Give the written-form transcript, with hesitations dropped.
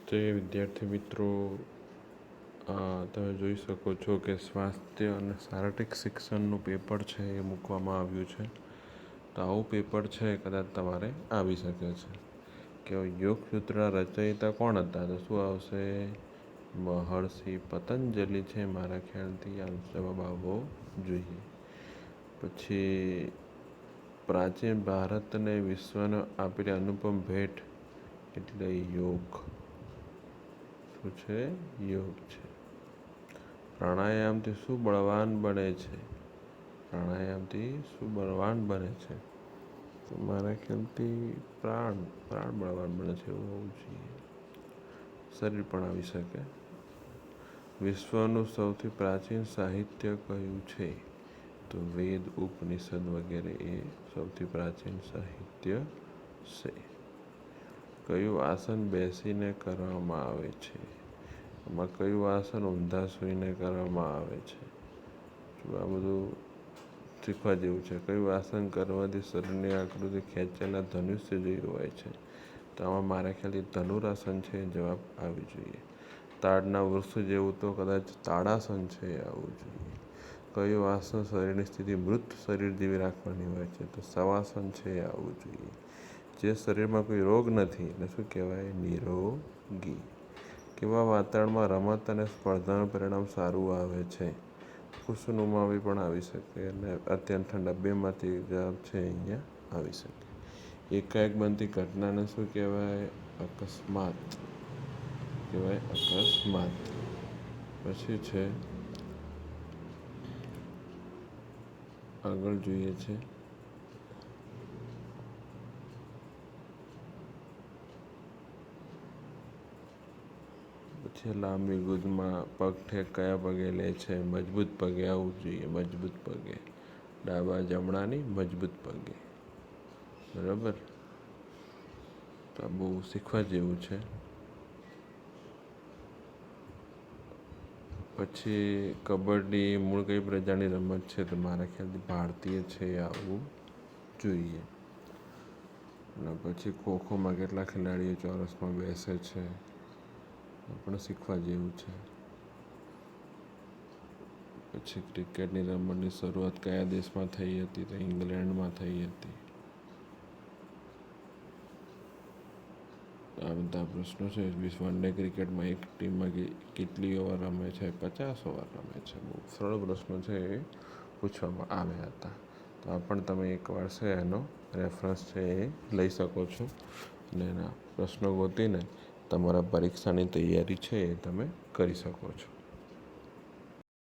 નમસ્તે વિદ્યાર્થી મિત્રો, તમે જોઈ શકો છો કે સ્વાસ્થ્ય અને શારીરિક શિક્ષણનું પેપર છે એ મૂકવામાં આવ્યું છે. તો આવું પેપર છે કદાચ તમારે આવી શકે છે કે યોગસૂત્રના રચયિતા કોણ હતા? તો શું આવશે? મહર્ષિ પતંજલિ છે મારા ખ્યાલથી આન્સર જવાબ આવવો જોઈએ. પછી પ્રાચીન ભારતને વિશ્વને આપેલી અનુપમ ભેટ એટલે યોગ. શું છે? યોગ છે. પ્રાણાયામથી શું બળવાન બને છે? પ્રાણાયામથી શું બળવાન બને છે? તો મારા ખ્યાલથી પ્રાણ બળવાન બને છે એવું હોવું જોઈએ. શરીર પણ આવી શકે. વિશ્વનું સૌથી પ્રાચીન સાહિત્ય કયું છે? તો વેદ, ઉપનિષદ વગેરે એ સૌથી પ્રાચીન સાહિત્ય છે. કયું આસન બેસીને કરવામાં આવે છે? આમાં કયું આસન ઊંધા સૂઈને કરવામાં આવે છે? આ બધું શીખવા જેવું છે. કયું આસન કરવાથી શરીરની આકૃતિ ખેંચેલા ધનુષ્ય જેવી હોય છે? તો આમાં મારા ખ્યાલથી ધનુરાસન છે જવાબ આવી જોઈએ. તાડના વૃક્ષ જેવું તો કદાચ તાડાસન છે આવવું જોઈએ. કયું આસન શરીરની સ્થિતિ મૃત શરીર જેવી રાખવાની હોય છે? તો શવાસન છે આવવું જોઈએ. જે શરીરમાં કોઈ રોગ નથી એટલે શું કહેવાય? નિરોગી. કેવા વાતાવરણમાં રમત અને સ્પર્ધાનું પરિણામ સારું આવે છે? ખુશનુમાવી પણ આવી શકે અને અત્યંત ઠંડા. બેમાંથી જવાબ છે અહીંયા આવી શકે. એકાએક બનતી ઘટનાને શું કહેવાય? અકસ્માત કહેવાય. અકસ્માત. પછી છે આગળ જોઈએ છે પછી લાંબી કૂદમાં પગ ઠેક કયા પગે લે છે? મજબૂત પગે આવવું જોઈએ. મજબૂત પગે. ડાબા જમણાની મજબૂત પગે. બરાબર. તો આ બહુ શીખવા જેવું છે. પછી કબડ્ડી મૂળ કઈ પ્રજાની રમત છે? તો મારા ખ્યાલથી ભારતીય છે આવવું જોઈએ. અને પછી ખોખોમાં કેટલા ખેલાડીઓ ચોરસમાં બેસે છે? પણ શીખવા જેવું છે. પછી ક્રિકેટની રમતની શરૂઆત કયા દેશમાં થઈ હતી? તો ઇંગ્લેન્ડમાં થઈ હતી. આ બધા પ્રશ્નો છે. વન ડે ક્રિકેટમાં એક ટીમમાં કેટલી ઓવર રમે છે? 50 ઓવર રમે છે. બહુ સરળ પ્રશ્નો છે એ પૂછવામાં આવ્યા હતા. તો આ પણ તમે એકવાર છે એનો રેફરન્સ છે એ લઈ શકો છો અને એના પ્રશ્નો ગોતીને તમારા પરીક્ષાની તૈયારી છે એ તમે કરી શકો છો.